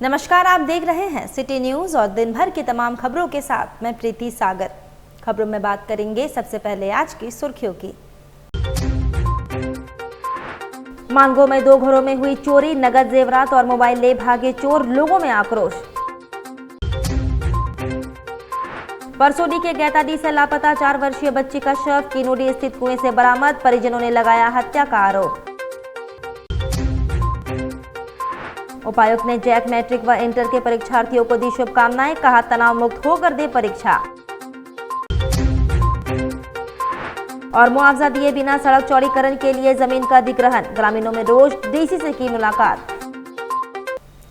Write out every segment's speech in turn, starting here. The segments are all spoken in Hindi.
नमस्कार, आप देख रहे हैं सिटी न्यूज और दिन भर की तमाम खबरों के साथ मैं प्रीति सागर। खबरों में बात करेंगे सबसे पहले आज की सुर्खियों की। मानगो में 2 घरों में हुई चोरी, नगद जेवरात और मोबाइल ले भागे चोर, लोगों में आक्रोश। परसोडी के गैताडी से लापता 4 वर्षीय बच्ची का शव किनोडी स्थित कुएं से बरामद, परिजनों ने लगाया हत्या का आरोप। उपायुक्त ने जैक मैट्रिक व इंटर के परीक्षार्थियों को दी शुभकामनाएं, कहा तनाव मुक्त होकर दे परीक्षा। और मुआवजा दिए बिना सड़क चौड़ीकरण के लिए जमीन का अधिग्रहण, ग्रामीणों में रोष, डीसी से की मुलाकात।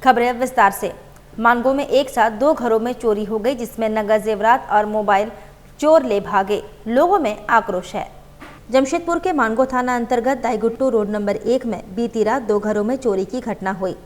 खबरें विस्तार से। मानगो में एक साथ 2 घरों में चोरी हो गई, जिसमें नगद जेवरात और मोबाइल चोर ले भागे, लोगों में आक्रोश है। जमशेदपुर के मानगो थाना अंतर्गत दाईगुट्टू रोड नंबर 1 में बीती रात 2 घरों में चोरी की घटना हुई,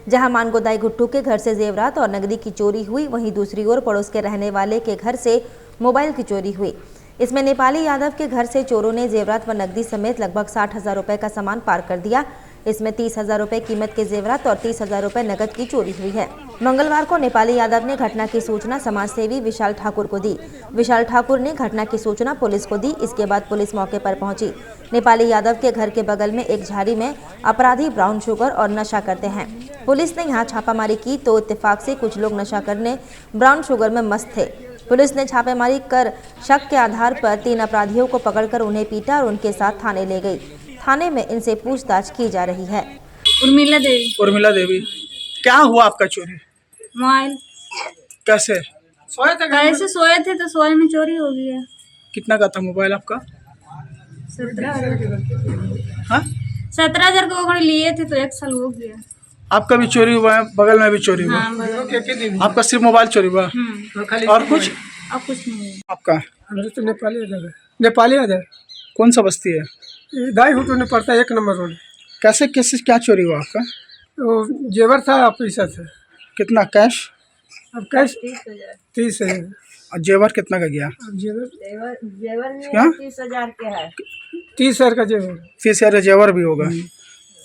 जहां मानगो दाईगुट्टू के घर से जेवरात और नकदी की चोरी हुई, वहीं दूसरी ओर पड़ोस के रहने वाले के घर से मोबाइल की चोरी हुई। इसमें नेपाली यादव के घर से चोरों ने जेवरात व नकदी समेत लगभग 60,000 रुपए का सामान पार कर दिया। इसमें 30,000 रुपए कीमत के जेवरात और 30,000 रुपए नकद की चोरी हुई है। मंगलवार को नेपाली यादव ने घटना की सूचना समाजसेवी विशाल ठाकुर को दी। विशाल ठाकुर ने घटना की सूचना पुलिस को दी। इसके बाद पुलिस मौके पर पहुंची। नेपाली यादव के घर के बगल में एक झाड़ी में अपराधी ब्राउन शुगर और नशा करते हैं। पुलिस ने यहाँ छापामारी की तो इत्तेफाक से कुछ लोग नशा करने ब्राउन शुगर में मस्त थे। पुलिस ने छापेमारी कर शक के आधार पर 3 अपराधियों को पकड़कर उन्हें पीटा और उनके साथ थाने ले गई। थाने में इनसे पूछताछ की जा रही है। उर्मिला देवी, क्या हुआ आपका चोरी? मोबाइल। कैसे? ऐसे सोए थे तो सोए में चोरी हो गया। कितना का था मोबाइल आपका? 17,000। हाँ? 17,000 का वो लिए थे तो 1 साल हो गया। आपका भी चोरी हुआ है, बगल में भी चोरी हुआ? हाँ, आपका सिर्फ मोबाइल चोरी हुआ और कुछ? अब कुछ नहीं। आपका? हमारे तो नेपाली आधार कौन सा बस्ती है? दाईगुट्टू में पड़ता है, 1 नंबर रोड। कैसे क्या चोरी हुआ आपका? वो जेवर था, पैसा था। कितना कैश? अब कैश 30,000। और जेवर कितना का गया? अब जेवर क्या? 30,000 के है। 30,000 का जेवर। 30,000 का जेवर भी होगा।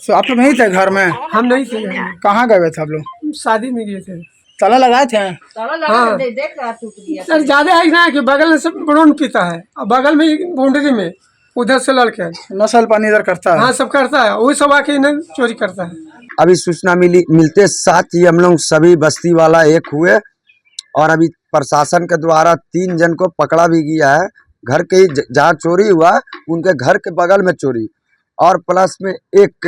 तो आप लोग नहीं थे घर में? हम नहीं थे, कहाँ गए थे आप लोग? शादी में गए थे। ताला लगाए थे? हाँ सर, ज्यादा है ना कि बगल में सब ब्राउन पीता है और बगल में बाउंड्री में उधर से लड़के नसल पानी इधर करता है। हाँ, सब करता है, वही सब आके इन्हें चोरी करता है। अभी सूचना मिलते साथ ही हम लोग सभी बस्ती वाला एक हुए और अभी प्रशासन के द्वारा 3 जन को पकड़ा भी गया है। घर के जहाँ चोरी हुआ उनके घर के बगल में चोरी, और प्लस में एक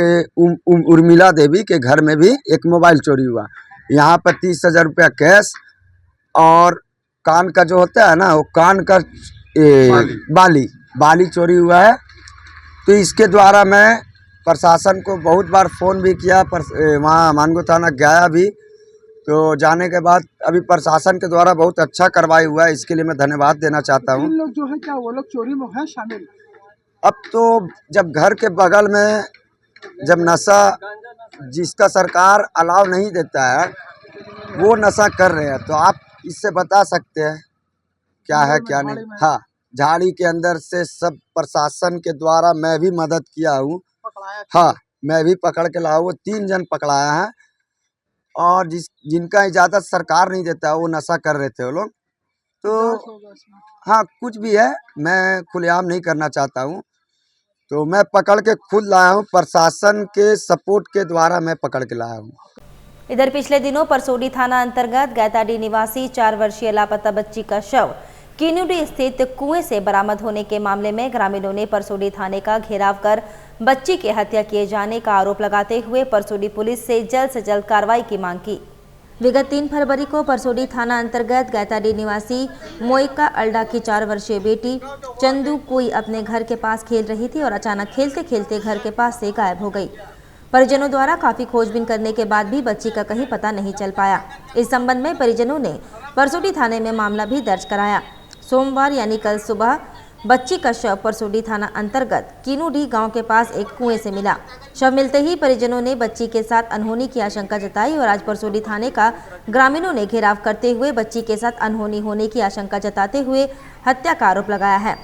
उर्मिला देवी के घर में भी एक मोबाइल चोरी हुआ। यहाँ पर 30,000 रुपया कैश और कान का जो होता है ना, वो कान का बाली चोरी हुआ है। तो इसके द्वारा मैं प्रशासन को बहुत बार फ़ोन भी किया, पर वहाँ मानगो थाना गया भी, तो जाने के बाद अभी प्रशासन के द्वारा बहुत अच्छा कार्रवाई हुआ है। इसके लिए मैं धन्यवाद देना चाहता हूँ। लोग जो है क्या वो लोग चोरी में है शामिल? अब तो जब घर के बगल में जब नशा जिसका सरकार अलाउ नहीं देता है वो नशा कर रहे हैं, तो आप इससे बता सकते हैं क्या है क्या नहीं। हाँ, झाड़ी के अंदर से सब प्रशासन के द्वारा मैं भी मदद किया हूँ। हाँ, मैं भी पकड़ के लाया हूँ। 3 जन पकड़ाया है और जिनका इजाज़त सरकार नहीं देता वो नशा कर रहे थे वो लोग। तो हाँ, कुछ भी है, मैं खुलेआम नहीं करना चाहता हूँ, तो मैं पकड़ के खुद लाया हूँ। प्रशासन के सपोर्ट के द्वारा मैं पकड़ के लाया हूँ। इधर पिछले दिनों परसोडी थाना अंतर्गत गैताडी निवासी 4 वर्षीय लापता बच्ची का शव किनोडी स्थित कुएं से बरामद होने के मामले में ग्रामीणों ने परसोडी थाने का घेराव कर बच्ची की हत्या किए जाने का आरोप लगाते हुए परसोडी पुलिस से जल्द कार्रवाई की मांग की। विगत 3 फरवरी को परसोडी थाना अंतर्गत गैताडी निवासी मोइका अल्डा की 4 वर्षीय बेटी चंदू कोई अपने घर के पास खेल रही थी और अचानक खेलते खेलते घर के पास से गायब हो गई। परिजनों द्वारा काफी खोजबीन करने के बाद भी बच्ची का कहीं पता नहीं चल पाया। इस संबंध में परिजनों ने परसोडी थाने में मामला भी दर्ज कराया। सोमवार यानी कल सुबह बच्ची का शव परसोडी थाना अंतर्गत किनोडी गांव के पास एक कुएं से मिला। शव मिलते ही परिजनों ने बच्ची के साथ अनहोनी की आशंका जताई और आज परसोडी थाने का ग्रामीणों ने घेराव करते हुए बच्ची के साथ अनहोनी होने की आशंका जताते हुए हत्या का आरोप लगाया है।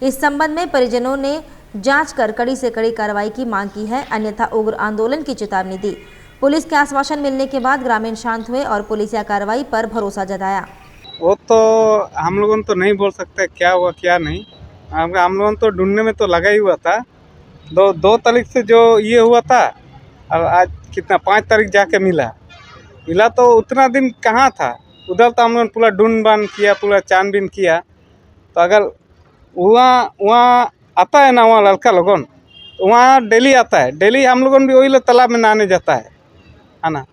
इस संबंध में परिजनों ने जांच कर कड़ी से कड़ी कार्रवाई की मांग की है, अन्यथा उग्र आंदोलन की चेतावनी दी। पुलिस के आश्वासन मिलने के बाद ग्रामीण शांत हुए और पुलिसिया कार्रवाई पर भरोसा जताया। वो तो हम लोगों तो नहीं बोल सकते क्या हुआ क्या नहीं। हम लोगों तो ढूंढने में तो लगा ही हुआ था। दो तारीख से जो ये हुआ था, और आज कितना 5 तारीख जाके मिला तो उतना दिन कहाँ था। उधर तो हम लोगों ने पूरा ढूंढ किया, पूरा छानबीन किया। तो अगर वहाँ आता है ना, वहाँ लड़का लोगों, तो वहाँ डेली आता है। डेली हम लोगों भी वही तालाब में नहाने जाता है ना।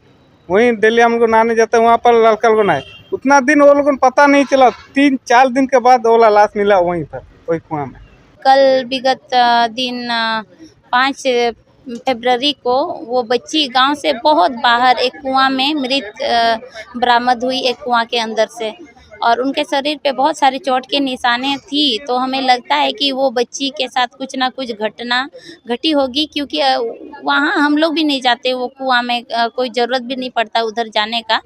वहीं डेली हम लोग नहाने जाते हैं, वहाँ पर लड़का लोगों है। उतना दिन वो लोगों को पता नहीं चला। 3-4 दिन के बाद वो लाश मिला वहीं पर, वही कुआं में। कल विगत दिन 5 फरवरी को वो बच्ची गांव से बहुत बाहर एक कुआं में मृत बरामद हुई, एक कुआं के अंदर से, और उनके शरीर पे बहुत सारी चोट के निशाने थी। तो हमें लगता है कि वो बच्ची के साथ कुछ ना कुछ घटना घटी होगी, क्योंकि वहाँ हम लोग भी नहीं जाते, वो कुआं में कोई ज़रूरत भी नहीं पड़ता उधर जाने का।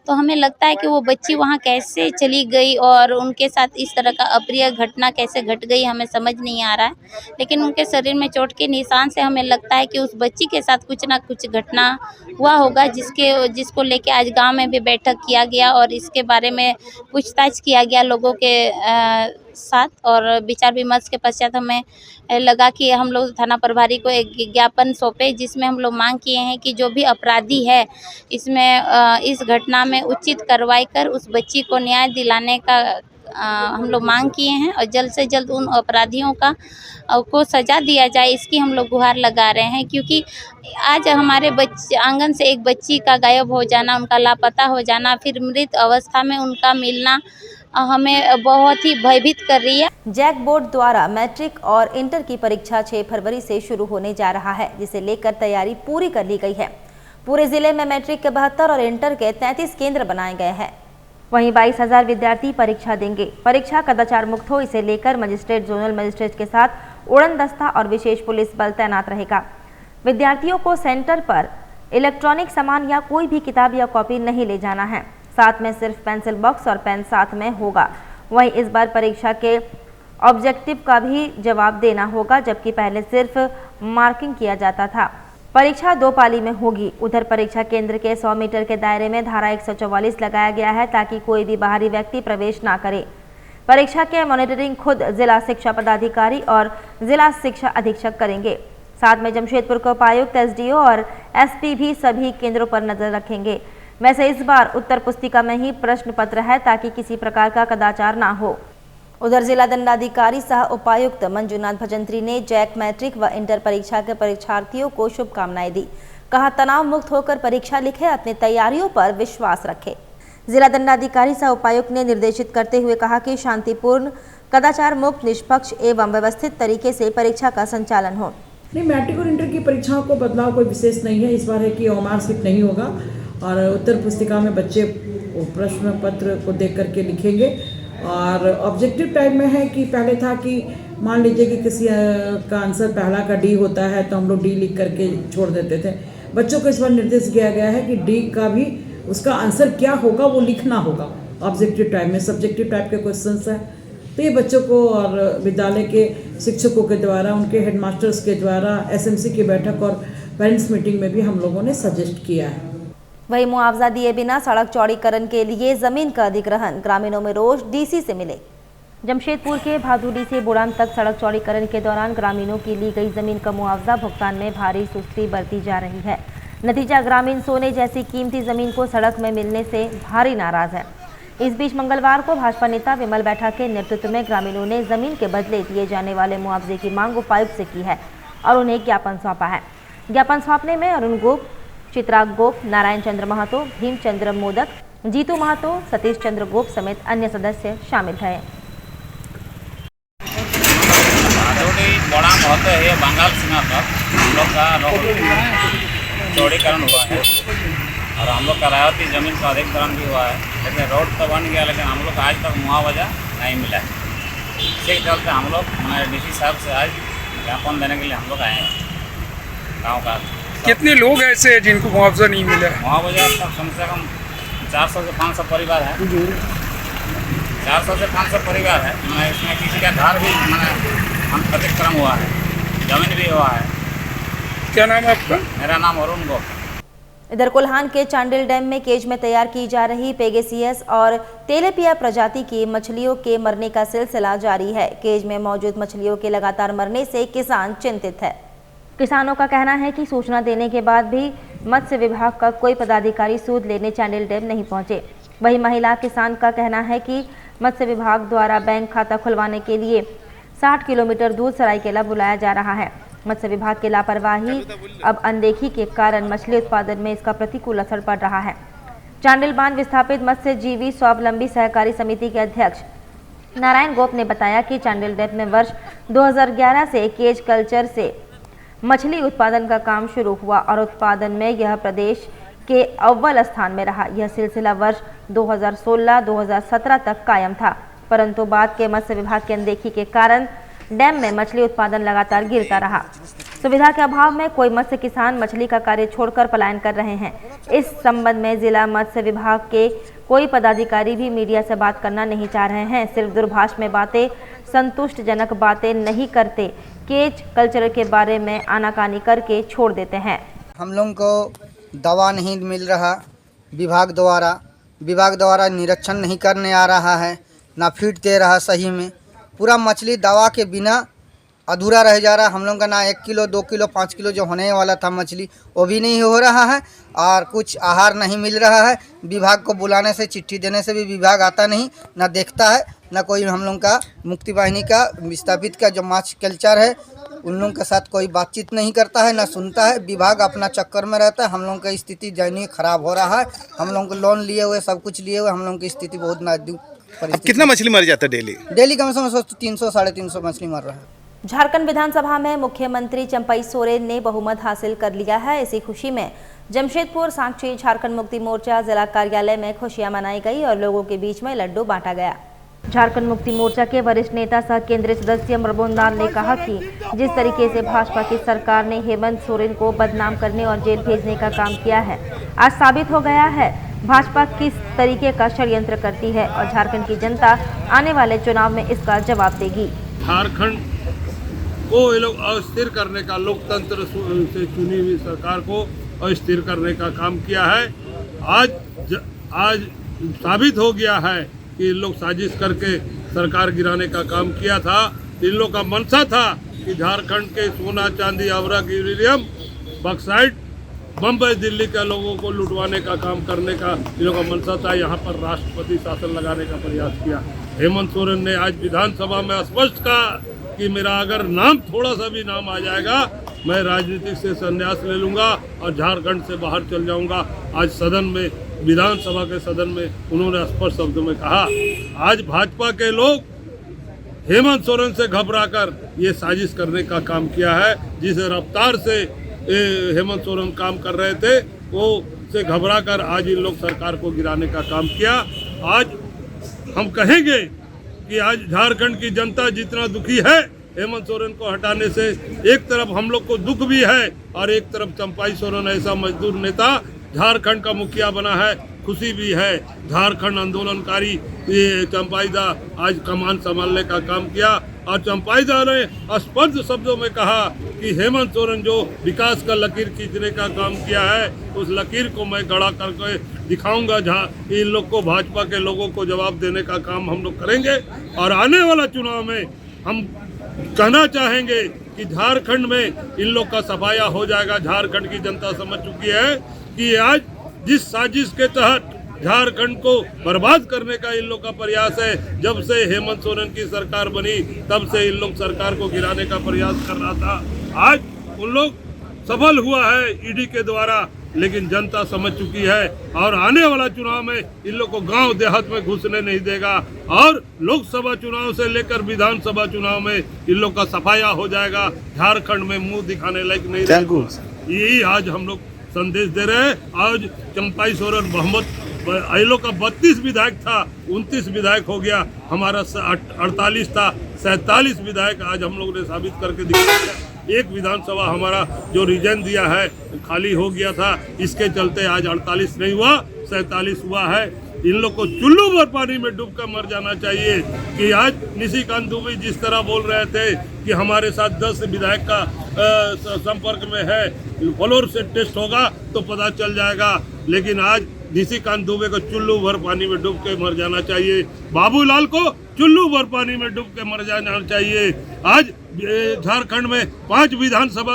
तो हमें लगता है कि वो बच्ची वहाँ कैसे चली गई और उनके साथ इस तरह का अप्रिय घटना कैसे घट गई, हमें समझ नहीं आ रहा है। लेकिन उनके शरीर में चोट के निशान से हमें लगता है कि उस बच्ची के साथ कुछ ना कुछ घटना हुआ होगा, जिसको लेके आज गांव में भी बैठक किया गया और इसके बारे में पूछताछ किया गया लोगों के साथ। और विचार विमर्श के पश्चात हमें लगा कि हम लोग थाना प्रभारी को एक ज्ञापन सौंपे, जिसमें हम लोग मांग किए हैं कि जो भी अपराधी है इसमें इस घटना में उचित कार्रवाई कर उस बच्ची को न्याय दिलाने का हम लोग मांग किए हैं, और जल्द से जल्द उन अपराधियों को सज़ा दिया जाए, इसकी हम लोग गुहार लगा रहे हैं। क्योंकि आज हमारे आंगन से एक बच्ची का गायब हो जाना, उनका लापता हो जाना, फिर मृत अवस्था में उनका मिलना हमें बहुत ही भयभीत कर रही है। जैक बोर्ड द्वारा मैट्रिक और इंटर की परीक्षा 6 फरवरी से शुरू होने जा रहा है, जिसे लेकर तैयारी पूरी कर ली गई है। पूरे जिले में मैट्रिक के 72 और इंटर के 33 केंद्र बनाए गए हैं। वहीं 22,000 विद्यार्थी परीक्षा देंगे। परीक्षा कदाचार मुक्त हो, इसे लेकर मजिस्ट्रेट, जोनल मजिस्ट्रेट के साथ उड़न दस्ता और विशेष पुलिस बल तैनात रहेगा। विद्यार्थियों को सेंटर पर इलेक्ट्रॉनिक सामान या कोई भी किताब या कॉपी नहीं ले जाना है। साथ में सिर्फ पेंसिल बॉक्स और पेन साथ में होगा। वहीं इस बार परीक्षा के ऑब्जेक्टिव का भी जवाब देना होगा, जबकि पहले सिर्फ मार्किंग किया जाता था। परीक्षा 2 पाली में होगी। उधर परीक्षा केंद्र के 100 मीटर के दायरे में धारा 144 लगाया गया है, ताकि कोई भी बाहरी व्यक्ति प्रवेश ना करे। परीक्षा के मॉनिटरिंग खुद जिला शिक्षा पदाधिकारी और जिला शिक्षा अधीक्षक करेंगे। साथ में जमशेदपुर के उपायुक्त, एसडीओ और एसपी भी सभी केंद्रों पर नजर रखेंगे। वैसे इस बार उत्तर पुस्तिका में ही प्रश्न पत्र है, ताकि किसी प्रकार का कदाचार ना हो। उधर जिला दंडाधिकारी सह उपायुक्त मंजुनाथ भजंत्री ने जैक, मैट्रिक व इंटर परीक्षा के परीक्षार्थियों को शुभकामनाएं दी। कहा, तनाव मुक्त होकर परीक्षा लिखे, अपनी तैयारियों पर विश्वास रखे। जिला दंडाधिकारी सह उपायुक्त ने निर्देशित करते हुए कहा कि शांतिपूर्ण, कदाचार मुक्त, निष्पक्ष एवं व्यवस्थित तरीके से परीक्षा का संचालन हो। नहीं, मैट्रिक और इंटर की परीक्षाओं को बदलाव कोई विशेष नहीं है। इस बार है कि ओमार शिफ्ट नहीं होगा और उत्तर पुस्तिका में बच्चे प्रश्न पत्र को देख करके लिखेंगे। और ऑब्जेक्टिव टाइप में है कि पहले था कि मान लीजिए कि किसी का आंसर पहला का डी होता है तो हम लोग डी लिख करके छोड़ देते थे। बच्चों को इस बार निर्देश दिया गया है कि डी का भी उसका आंसर क्या होगा वो लिखना होगा ऑब्जेक्टिव टाइप में। सब्जेक्टिव टाइप के क्वेश्चंस हैं तो ये बच्चों को और विद्यालय के शिक्षकों के द्वारा, उनके हेडमास्टर्स के द्वारा एसएमसी की बैठक और पेरेंट्स मीटिंग में भी हम लोगों ने सजेस्ट किया है। वही मुआवजा दिए बिना सड़क चौड़ीकरण के लिए जमीन का अधिग्रहण, ग्रामीणों में रोष डीसी से मिले। जमशेदपुर के भादुली से बुड़ान तक सड़क चौड़ीकरण के दौरान ग्रामीणों की ली गई जमीन का मुआवजा भुगतान में भारी सुस्ती बरती जा रही है। नतीजा, ग्रामीण सोने जैसी कीमती जमीन को सड़क में मिलने से भारी नाराज है। इस बीच मंगलवार को भाजपा नेता विमल बैठा के नेतृत्व में ग्रामीणों ने जमीन के बदले दिए जाने वाले मुआवजे की मांग उपायुक्त से की है और उन्हें ज्ञापन सौंपा है। ज्ञापन सौंपने में अरुण गोप, चित्राग गोप, नारायण चंद्र महतो, भीमचंद्र मोदक, जीतू महतो, सतीश चंद्र गोप समेत अन्य सदस्य शामिल थे। बड़ा महत्व है बंगाल सीमा पर हम लोग का चौड़ीकरण हुआ है और हम लोग का रायती जमीन का अधिग्रहण भी हुआ है। लेकिन रोड तो बन गया, लेकिन हम लोग को आज तक मुआवजा नहीं मिला है। इसके चलते हम लोग हमारे डीसी साहब से आज ज्ञापन देने के लिए हम लोग आए हैं गाँव का। कितने लोग ऐसे हैं जिनको मुआवजा नहीं मिला है? मुआवजा कम से कम 400 से 500 परिवार है। 400 से 500 परिवार है। मैंने इसमें किसी का घर भी हम अतिक्रम हुआ है, जमीन भी हुआ है। क्या नाम है आपका? मेरा नाम अरुण गोप। इधर कोल्हान के चांडिल डैम में केज में तैयार की जा रही पेगेसियस और तेलेपिया प्रजाति की मछलियों के मरने का सिलसिला जारी है। केज में मौजूद मछलियों के लगातार मरने से किसान चिंतित है। किसानों का कहना है कि सूचना देने के बाद भी मत्स्य विभाग का कोई पदाधिकारी सूद लेने चांडिल डैम नहीं पहुंचे। वहीं महिला किसान का कहना है कि मत्स्य विभाग द्वारा बैंक खाता खुलवाने के लिए 60 किलोमीटर दूर सरायकेला बुलाया जा रहा है। मत्स्य विभाग की लापरवाही अब अनदेखी के कारण मछली उत्पादन में इसका प्रतिकूल असर पड़ रहा है। चांडिल बांध विस्थापित मत्स्य जीवी स्वावलंबी सहकारी समिति के अध्यक्ष नारायण गोप ने बताया कि चांडिल डैम में वर्ष 2011 से केज कल्चर से मछली उत्पादन का काम शुरू हुआ और उत्पादन में यह प्रदेश के अव्वल स्थान में रहा। यह सिलसिला वर्ष 2016-2017 तक कायम था, परंतु बाद के मत्स्य विभाग की अनदेखी के कारण डैम में मछली उत्पादन लगातार गिरता रहा। सुविधा के अभाव में कोई मत्स्य किसान मछली का कार्य छोड़कर पलायन कर रहे हैं। इस संबंध में जिला मत्स्य विभाग के कोई पदाधिकारी भी मीडिया से बात करना नहीं चाह रहे हैं। सिर्फ दूरभाष में बातें, संतुष्टजनक बातें नहीं करते, केज कल्चर के बारे में आनाकानी करके छोड़ देते हैं। हम लोगों को दवा नहीं मिल रहा, विभाग द्वारा निरीक्षण नहीं करने आ रहा है, ना फीड दे रहा सही में। पूरा मछली दवा के बिना अधूरा रह जा रहा। हम लोगों का ना 1 किलो 2 किलो 5 किलो जो होने वाला था मछली वो भी नहीं हो रहा है और कुछ आहार नहीं मिल रहा है। विभाग को बुलाने से, चिट्ठी देने से भी विभाग आता नहीं, ना देखता है, ना कोई हम लोगों का मुक्ति वाहिनी का विस्थापित का जो माछ कल्चर है उन लोगों के साथ कोई बातचीत नहीं करता है, ना सुनता है। विभाग अपना चक्कर में रहता है। हम लोगों की स्थिति दयनीय खराब हो रहा है। हम लोगों को लोन लिए हुए, सब कुछ लिए हुए, हम लोगों की स्थिति बहुत नाजुक। अब कितना मछली मर जाता है डेली कम से कम 300-350 मछली मर रहा है। झारखंड विधानसभा में मुख्यमंत्री चंपाई सोरेन ने बहुमत हासिल कर लिया है। इसी खुशी में जमशेदपुर सांची झारखंड मुक्ति मोर्चा जिला कार्यालय में खुशियां मनाई गई और लोगों के बीच में लड्डू बांटा गया। झारखंड मुक्ति मोर्चा के वरिष्ठ नेता सह केंद्रीय सदस्य मरबोंदार ने कहा कि जिस तरीके से भाजपा की सरकार ने हेमंत सोरेन को बदनाम करने और जेल भेजने का काम किया है, आज साबित हो गया है भाजपा किस तरीके का षड्यंत्र करती है और झारखंड की जनता आने वाले चुनाव में इसका जवाब देगी। झारखंड को ये लोग अस्थिर करने का, लोकतंत्र से चुनी हुई सरकार को अस्थिर करने का काम किया है। आज साबित हो गया है कि इन लोग साजिश करके सरकार गिराने का काम किया था। इन लोग का मंशा था कि झारखंड के सोना चांदी अवरक यूरेनियम बक्साइट बम्बई दिल्ली के लोगों को लुटवाने का काम करने का इन लोगों का मंशा था। यहाँ पर राष्ट्रपति शासन लगाने का प्रयास किया। हेमंत सोरेन ने आज विधानसभा में स्पष्ट कहा कि मेरा अगर नाम थोड़ा सा भी नाम आ जाएगा मैं राजनीति से संन्यास ले लूँगा और झारखंड से बाहर चल जाऊँगा। आज सदन में, विधानसभा के सदन में उन्होंने स्पष्ट शब्दों में कहा। आज भाजपा के लोग हेमंत सोरेन से घबराकर ये साजिश करने का काम किया है। जिस रफ्तार से हेमंत सोरेन काम कर रहे थे वो से घबराकर आज इन लोग सरकार को गिराने का काम किया। आज हम कहेंगे कि आज झारखंड की जनता जितना दुखी है हेमंत सोरेन को हटाने से, एक तरफ हम लोग को दुख भी है और एक तरफ चंपाई सोरेन ऐसा मजदूर नेता झारखंड का मुखिया बना है, खुशी भी है। झारखंड आंदोलनकारी ये चंपाईदा आज कमान संभालने का काम किया और चंपाईदा ने स्पष्ट शब्दों में कहा कि हेमंत सोरेन जो विकास का लकीर खींचने का काम किया है उस लकीर को मैं गड़ा करके दिखाऊंगा। इन लोग को, भाजपा के लोगों को जवाब देने का काम हम लोग करेंगे और आने वाला चुनाव में हम कहना चाहेंगे कि झारखंड में इन लोग का सफाया हो जाएगा। झारखंड की जनता समझ चुकी है कि आज जिस साजिश के तहत झारखंड को बर्बाद करने का इन लोग का प्रयास है, जब से हेमंत सोरेन की सरकार बनी तब से इन लोग सरकार को गिराने का प्रयास कर रहा था। आज उन लोग सफल हुआ है ईडी के द्वारा, लेकिन जनता समझ चुकी है और आने वाला चुनाव में इन लोग को गांव देहात में घुसने नहीं देगा और लोकसभा चुनाव से लेकर विधानसभा चुनाव में इन लोग का सफाया हो जाएगा। झारखंड में मुंह दिखाने लायक नहीं रहेगा। यही आज हम लोग संदेश दे रहे हैं। आज चंपाई सोरेन बहुमत आइलो का 32 विधायक था, 29 विधायक हो गया। हमारा 48 था, 47 विधायक आज हम लोगों ने साबित करके दिखाया। एक विधानसभा हमारा जो रिजाइन दिया है खाली हो गया था, इसके चलते आज 48 नहीं हुआ, 47 हुआ है। इन लोग को चुल्लू भर पानी में डूब कर मर जाना चाहिए। कि आज निशिकांत दुबे जिस तरह बोल रहे थे कि हमारे साथ 10 विधायक का संपर्क में है, फ्लोर से टेस्ट होगा तो पता चल जाएगा। लेकिन आज निशिकांत दुबे को चुल्लू भर पानी में डूब के मर जाना चाहिए। बाबूलाल को चुल्लू भर पानी में डूब के मर जाना चाहिए। आज झारखंड में 6 विधानसभा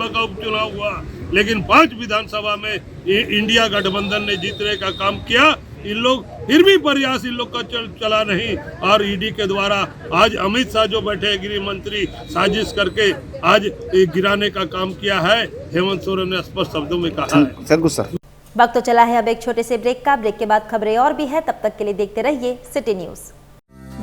का उपचुनाव हुआ, लेकिन 5 विधानसभा में इंडिया गठबंधन ने जीतने का काम किया। इन लोग फिर भी प्रयास इन लोग का चला नहीं। और ईडी के द्वारा आज अमित शाह जो बैठे गृह मंत्री साजिश करके आज गिराने का काम किया है। हेमंत सोरेन ने स्पष्ट शब्दों में कहा है। सर गुस्सा वक्त तो चला है अब एक छोटे से ब्रेक का। ब्रेक के बाद खबरें और भी है, तब तक के लिए देखते रहिए सिटी न्यूज।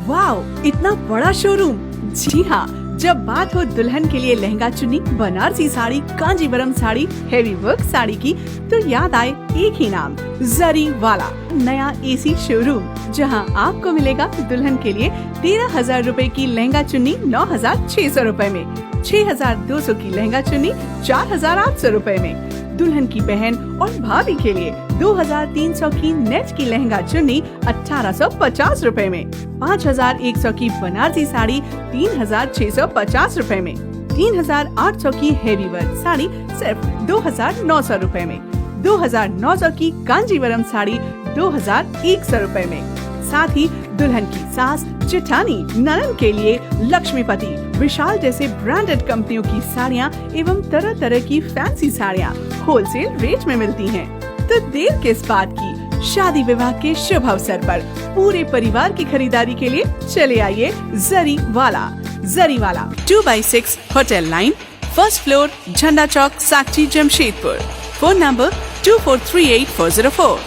वाओ, इतना बड़ा शोरूम। जी हाँ, जब बात हो दुल्हन के लिए लहंगा चुन्नी, बनारसी साड़ी, कांजीवरम साड़ी, हेवी वर्क साड़ी की, तो याद आए एक ही नाम, जरी वाला। नया एसी शोरूम जहां आपको मिलेगा दुल्हन के लिए 13,000 रूपए की लहंगा चुन्नी 9,600 रूपए में, 6,200 की लहंगा चुन्नी 4,800 रूपए में। दुल्हन की बहन और भाभी के लिए 2,300 की नेट की लहंगा चुन्नी 1,850 रूपए में, 5,100 की बनारसी साड़ी 3,650 रूपए में, 3,800 की हेवी वर्क साड़ी सिर्फ 2,900 रूपए में, 2,900 की कांजीवरम साड़ी 2,100 रूपए में। साथ ही दुल्हन की सास, जेठानी, ननद के लिए लक्ष्मीपति, विशाल जैसे ब्रांडेड कंपनियों की साड़ियाँ एवं तरह तरह की फैंसी साड़ियाँ होलसेल रेट में मिलती हैं। तो देर किस बात की, शादी विवाह के शुभ अवसर पर पूरे परिवार की खरीदारी के लिए चले आइए जरी वाला। जरी वाला 2x6 hotel line, first floor, Jhanda Chowk, Sakchi, Jamshedpur. Phone number 2438-404।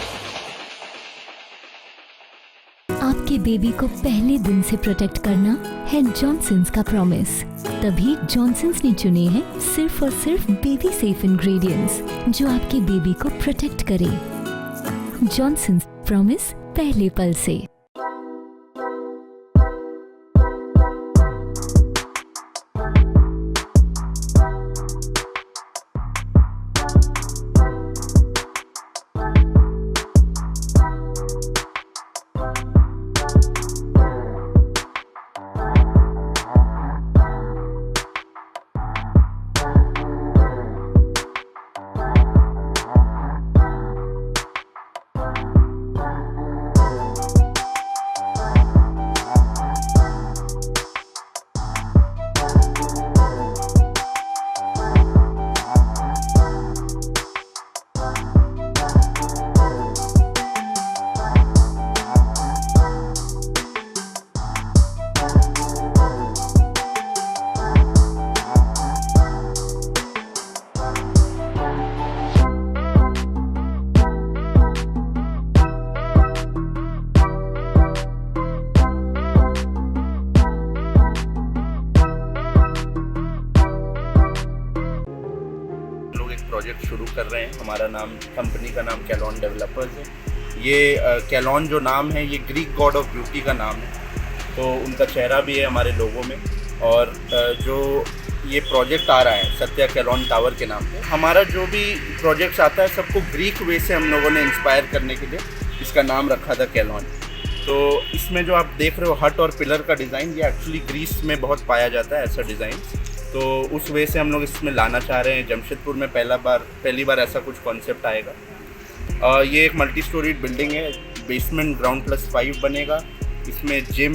आपके बेबी को पहले दिन से प्रोटेक्ट करना है जॉनसन्स का प्रॉमिस। तभी जॉनसन्स ने चुने हैं सिर्फ और सिर्फ बेबी सेफ इंग्रेडिएंट्स जो आपके बेबी को प्रोटेक्ट करे। जॉनसन्स प्रॉमिस पहले पल से। प्रोजेक्ट शुरू कर रहे हैं। हमारा नाम, कंपनी का नाम कैलॉन डेवलपर्स है। ये कैलॉन जो नाम है ये ग्रीक गॉड ऑफ ब्यूटी का नाम है, तो उनका चेहरा भी है हमारे लोगों में। और जो ये प्रोजेक्ट आ रहा है सत्या कैलॉन टावर के नाम पे, हमारा जो भी प्रोजेक्ट्स आता है सबको ग्रीक वे से हम लोगों ने इंस्पायर करने के लिए इसका नाम रखा था कैलॉन। तो इसमें जो आप देख रहे हो हट और पिलर का डिज़ाइन, ये एक्चुअली ग्रीस में बहुत पाया जाता है ऐसा डिज़ाइन। तो उस वे से हम लोग इसमें लाना चाह रहे हैं। जमशेदपुर में पहली बार ऐसा कुछ कॉन्सेप्ट आएगा। ये एक मल्टी स्टोरीड बिल्डिंग है, बेसमेंट ग्राउंड +5 बनेगा। इसमें जिम,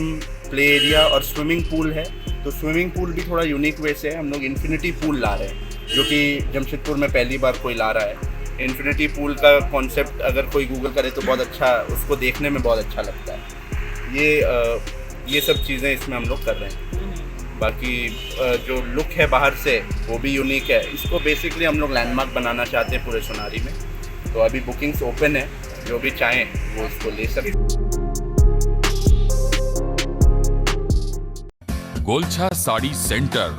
प्ले एरिया और स्विमिंग पूल है। तो स्विमिंग पूल भी थोड़ा यूनिक वे से है, हम लोग इन्फिनिटी पूल ला रहे हैं, जो कि जमशेदपुर में पहली बार कोई ला रहा है। इन्फिनिटी पूल का कॉन्सेप्ट अगर कोई गूगल करे तो बहुत अच्छा, उसको देखने में बहुत अच्छा लगता है। ये सब चीज़ें इसमें हम लोग कर रहे हैं। बाकी जो लुक है बाहर से वो भी यूनिक है। इसको बेसिकली हम लोग लैंडमार्क बनाना चाहते हैं पूरे सोनारी में। तो अभी बुकिंग्स ओपन है, जो भी चाहें वो इसको ले सकते। Golchha sari centre.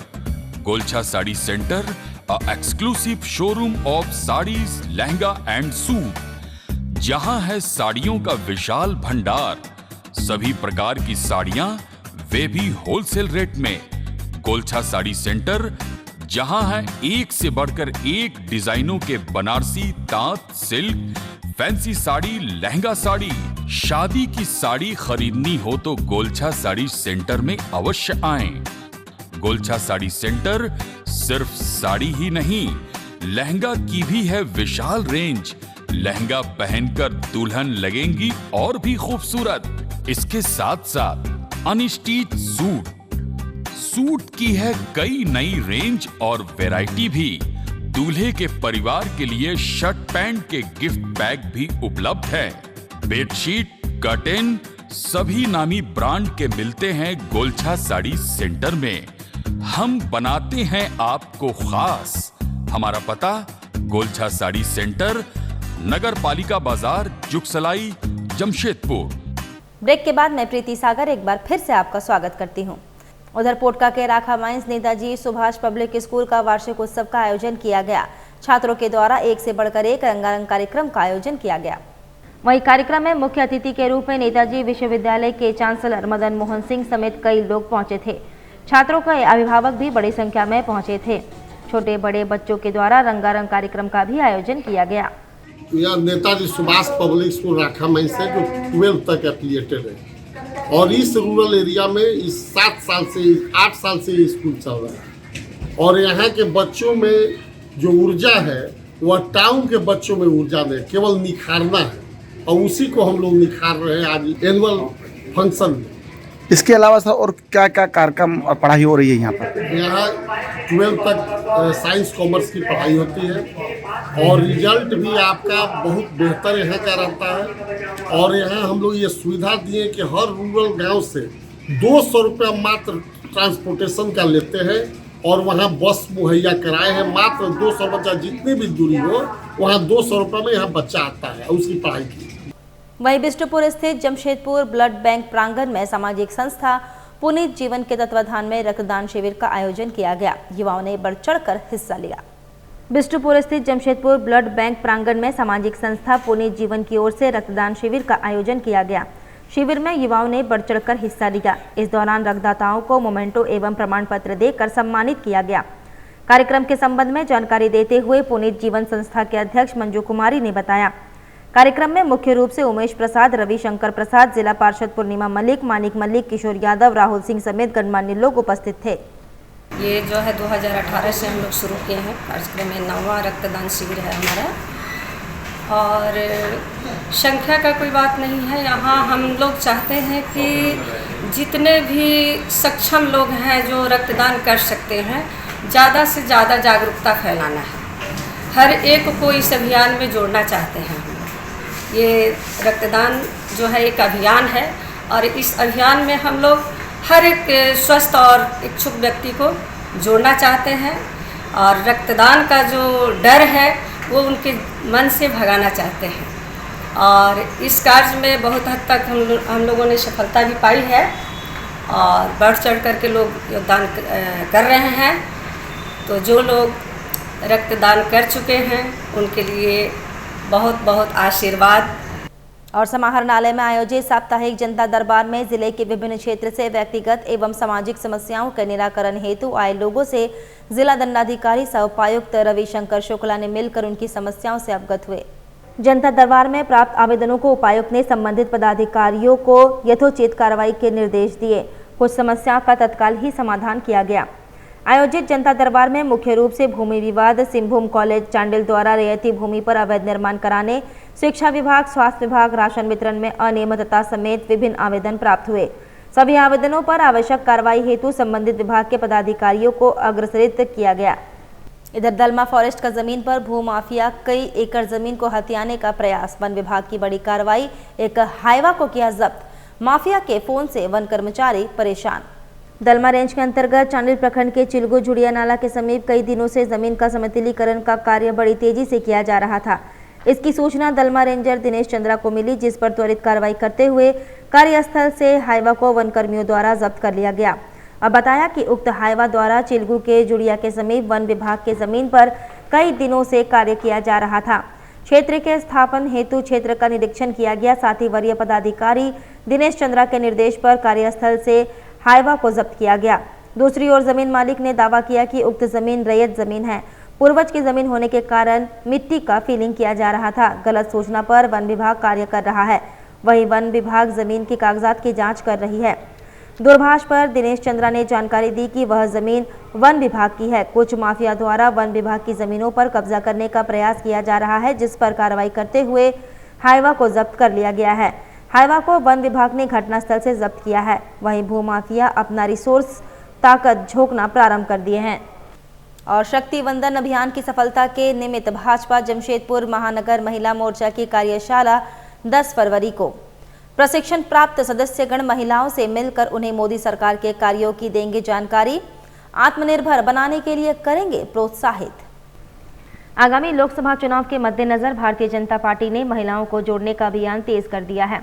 Golchha sari centre, a exclusive showroom of saris, lehenga and suit. जहां है साड़ियों का विशाल भंडार, सभी प्रकार की साड़ियां, वे भी होलसेल रेट में। गोलछा साड़ी सेंटर, जहां है एक से बढ़कर एक डिजाइनों के बनारसी, तांत, सिल्क, फैंसी साड़ी, लहंगा साड़ी। शादी की साड़ी खरीदनी हो तो गोलछा साड़ी सेंटर में अवश्य आएं। गोलछा साड़ी सेंटर सिर्फ साड़ी ही नहीं, लहंगा की भी है विशाल रेंज। लहंगा पहनकर दुल्हन लगेंगी और भी खूबसूरत। इसके साथ साथ अनस्टिच सूट की है कई नई रेंज और वैरायटी भी। दूल्हे के परिवार के लिए शर्ट पैंट के गिफ्ट बैग भी उपलब्ध है। बेडशीट, कर्टेन सभी नामी ब्रांड के मिलते हैं गोलछा साड़ी सेंटर में। हम बनाते हैं आपको खास। हमारा पता गोलछा साड़ी सेंटर, नगर पालिका बाजार, जुगसलाई, जमशेदपुर। ब्रेक के बाद मैं प्रीति सागर एक बार फिर से आपका स्वागत करती हूं। उधर पोटका के राखा mines Netaji Subhash public school का वार्षिक उत्सव का आयोजन किया गया। छात्रों के द्वारा एक से बढ़कर एक रंगारंग कार्यक्रम का आयोजन किया गया। वहीं कार्यक्रम में मुख्य अतिथि के रूप में नेताजी विश्वविद्यालय के चांसलर मदन मोहन सिंह समेत कई लोग पहुंचे थे। छात्रों के अभिभावक भी बड़ी संख्या में पहुंचे थे। छोटे बड़े बच्चों के द्वारा रंगारंग कार्यक्रम का भी आयोजन किया गया। यह नेताजी सुभाष पब्लिक स्कूल राखा माइंस है जो 12 तक एफिलिएटेड है और इस रूरल एरिया में इस 8 साल से स्कूल चल रहा है और यहाँ के बच्चों में जो ऊर्जा है वह टाउन के बच्चों में ऊर्जा नहीं, केवल निखारना है और उसी को हम लोग निखार रहे हैं आज एनुअल फंक्शन में। इसके अलावा सर और क्या क्या कार्यक्रम और पढ़ाई हो रही है यहाँ पर? यहाँ 12 तक साइंस कॉमर्स की पढ़ाई होती है और रिजल्ट भी आपका बहुत बेहतर यहाँ का रहता है। और यहाँ हम लोग ये सुविधा दिए कि हर रूरल गांव से 200 रुपया मात्र ट्रांसपोर्टेशन का लेते हैं और वहाँ बस मुहैया कराए हैं। मात्र 200 बच्चा जितनी भी दूरी हो वहाँ 200 रुपये में यहाँ बच्चा आता है उसकी पढ़ाई की। वहीं बिष्टुपुर स्थित जमशेदपुर ब्लड बैंक प्रांगण में सामाजिक संस्था पुनीत जीवन के तत्वाधान में रक्तदान शिविर का आयोजन किया गया। युवाओं ने बढ़ चढ़कर हिस्सा लिया। बिष्टुपुर स्थित जमशेदपुर ब्लड बैंक प्रांगण में सामाजिक संस्था पुनीत जीवन की ओर से रक्तदान शिविर का आयोजन किया गया। शिविर में युवाओं ने बढ़ चढ़कर हिस्सा लिया। इस दौरान रक्तदाताओं को मोमेंटो एवं प्रमाण पत्र देकर सम्मानित किया गया। कार्यक्रम के संबंध में जानकारी देते हुए पुनीत जीवन संस्था के अध्यक्ष मंजू कुमारी ने बताया, कार्यक्रम में मुख्य रूप से उमेश प्रसाद, रविशंकर प्रसाद, जिला पार्षद पूर्णिमा मलिक, मानिक मलिक, किशोर यादव, राहुल सिंह समेत गणमान्य लोग उपस्थित थे। ये जो है 2018 से हम लोग शुरू किए हैं कार्यक्रम में 9वां रक्तदान शिविर है हमारा और संख्या का कोई बात नहीं है। यहाँ हम लोग चाहते हैं कि जितने भी सक्षम लोग हैं जो रक्तदान कर सकते हैं ज़्यादा से ज़्यादा जागरूकता फैलाना है। हर एक को इस अभियान में जोड़ना चाहते हैं। ये रक्तदान जो है एक अभियान है और इस अभियान में हम लोग हर एक स्वस्थ और इच्छुक व्यक्ति को जोड़ना चाहते हैं और रक्तदान का जो डर है वो उनके मन से भगाना चाहते हैं और इस कार्य में बहुत हद तक हम लोगों ने सफलता भी पाई है और बढ़ चढ़ कर के लोग योगदान कर रहे हैं। तो जो लोग रक्तदान कर चुके हैं उनके लिए बहुत बहुत आशीर्वाद। और समाहरणालय में आयोजित साप्ताहिक जनता दरबार में जिले के विभिन्न क्षेत्र से व्यक्तिगत एवं सामाजिक समस्याओं के निराकरण हेतु आए लोगों से जिला दंडाधिकारी सह उपायुक्त रविशंकर शुक्ला ने मिलकर उनकी समस्याओं से अवगत हुए। जनता दरबार में प्राप्त आवेदनों को उपायुक्त ने संबंधित पदाधिकारियों को यथोचित कार्रवाई के निर्देश दिए। कुछ समस्याओं का तत्काल ही समाधान किया गया। आयोजित जनता दरबार में मुख्य रूप से भूमि विवाद, सिंहभूम कॉलेज चांडिल द्वारा रियायती भूमि पर अवैध निर्माण कराने, शिक्षा विभाग, स्वास्थ्य विभाग, राशन वितरण में अनियमितता समेत विभिन्न आवेदन प्राप्त हुए। सभी आवेदनों पर आवश्यक कार्रवाई हेतु संबंधित विभाग के पदाधिकारियों को अग्रसरित किया गया। इधर दलमा फॉरेस्ट का जमीन पर भूमाफिया कई एकड़ जमीन को हथियाने का प्रयास, वन विभाग की बड़ी कार्रवाई, एक हाईवा को किया जब्त, माफिया के फोन से वन कर्मचारी परेशान। दलमा रेंज के अंतर्गत चांडिल प्रखंड के चिलगो जुड़िया नाला के समीप कई दिनों से जमीन का समतलीकरण का कार्य बड़ी तेजी से किया जा रहा था। इसकी सूचना दलमा रेंजर दिनेश चंद्रा को मिली, जिस पर त्वरित कार्रवाई करते हुए कार्यस्थल से हाईवा को वन कर्मियों द्वारा जब्त कर लिया गया। अब बताया कि उक्त हाईवा द्वारा चिलगू के जुड़िया के समीप वन विभाग के जमीन पर कई दिनों से कार्य किया जा रहा था। क्षेत्र के स्थापन हेतु क्षेत्र का निरीक्षण किया गया। साथ ही वरीय पदाधिकारी दिनेश चंद्रा के निर्देश पर कार्यस्थल से हाईवा को जब्त किया गया। दूसरी ओर जमीन मालिक ने दावा किया कि उक्त जमीन रैयत जमीन है। पूर्वज की जमीन होने के कारण मिट्टी का फीलिंग किया जा रहा था। गलत सूचना पर वन विभाग कार्य कर रहा है। वहीं वन विभाग जमीन के कागजात की जांच कर रही है। दूरभाष पर दिनेश चंद्रा ने जानकारी दी कि वह जमीन वन विभाग की है। कुछ माफिया द्वारा वन विभाग की जमीनों पर कब्जा करने का प्रयास किया जा रहा है, जिस पर कार्रवाई करते हुए हाईवा को जब्त कर लिया गया है। हाईवा को वन विभाग ने घटनास्थल से जब्त किया है। वहीं भूमाफिया अपना रिसोर्स ताकत झोंकना प्रारंभ कर दिए हैं। और शक्ति वंदन अभियान की सफलता के निमित्त भाजपा जमशेदपुर महानगर महिला मोर्चा की कार्यशाला 10 फरवरी को प्रशिक्षण प्राप्त सदस्यगण महिलाओं से मिलकर उन्हें मोदी सरकार के कार्यों की देंगे जानकारी। आत्मनिर्भर बनाने के लिए करेंगे प्रोत्साहित। आगामी लोकसभा चुनाव के मद्देनजर भारतीय जनता पार्टी ने महिलाओं को जोड़ने का अभियान तेज कर दिया है।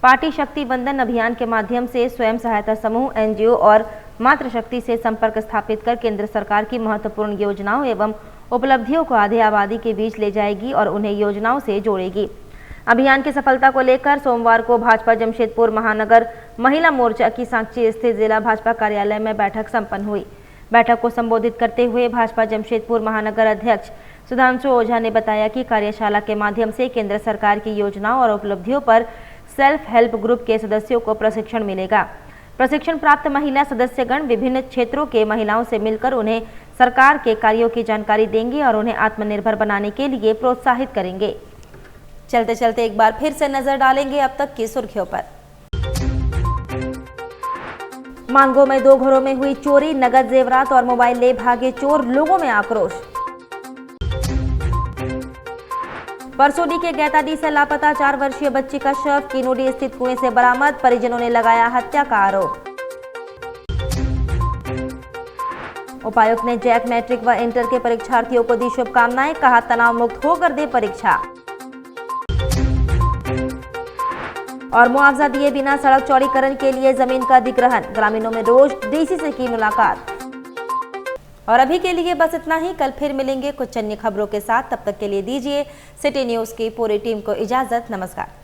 पार्टी शक्ति वंदन अभियान के माध्यम से स्वयं सहायता समूह, एनजीओ और मातृशक्ति से संपर्क स्थापित कर केंद्र सरकार की महत्वपूर्ण योजनाओं एवं उपलब्धियों को आधी आबादी के बीच ले जाएगी और उन्हें योजनाओं से जोड़ेगी। अभियान की सफलता को लेकर सोमवार को भाजपा जमशेदपुर महानगर महिला मोर्चा की सांची स्थित जिला भाजपा कार्यालय में बैठक संपन्न हुई। बैठक को संबोधित करते हुए भाजपा जमशेदपुर महानगर अध्यक्ष सुधांशु ओझा ने बताया कि कार्यशाला के माध्यम से केंद्र सरकार की योजनाओं और उपलब्धियों पर सेल्फ हेल्प ग्रुप के सदस्यों को प्रशिक्षण मिलेगा। प्रशिक्षण प्राप्त महिला सदस्यगण विभिन्न क्षेत्रों के महिलाओं से मिलकर उन्हें सरकार के कार्यों की जानकारी देंगे और उन्हें आत्मनिर्भर बनाने के लिए प्रोत्साहित करेंगे। चलते चलते एक बार फिर से नजर डालेंगे अब तक की सुर्खियों पर। मानगो में 2 घरों में हुई चोरी, नगद जेवरात और मोबाइल ले भागे चोर, लोगों में आक्रोश। परसोडी के गैताडी से लापता 4 वर्षीय बच्ची का शव किनोडी स्थित कुएं से बरामद, परिजनों ने लगाया हत्या का आरोप। उपायुक्त ने जैक मैट्रिक व इंटर के परीक्षार्थियों को दी शुभकामनाएं, कहा तनाव मुक्त होकर दे परीक्षा। और मुआवजा दिए बिना सड़क चौड़ीकरण के लिए जमीन का अधिग्रहण, ग्रामीणों में रोष, डीसी से की मुलाकात। और अभी के लिए बस इतना ही। कल फिर मिलेंगे कुछ अन्य खबरों के साथ। तब तक के लिए दीजिए सिटी न्यूज की पूरी टीम को इजाजत। नमस्कार।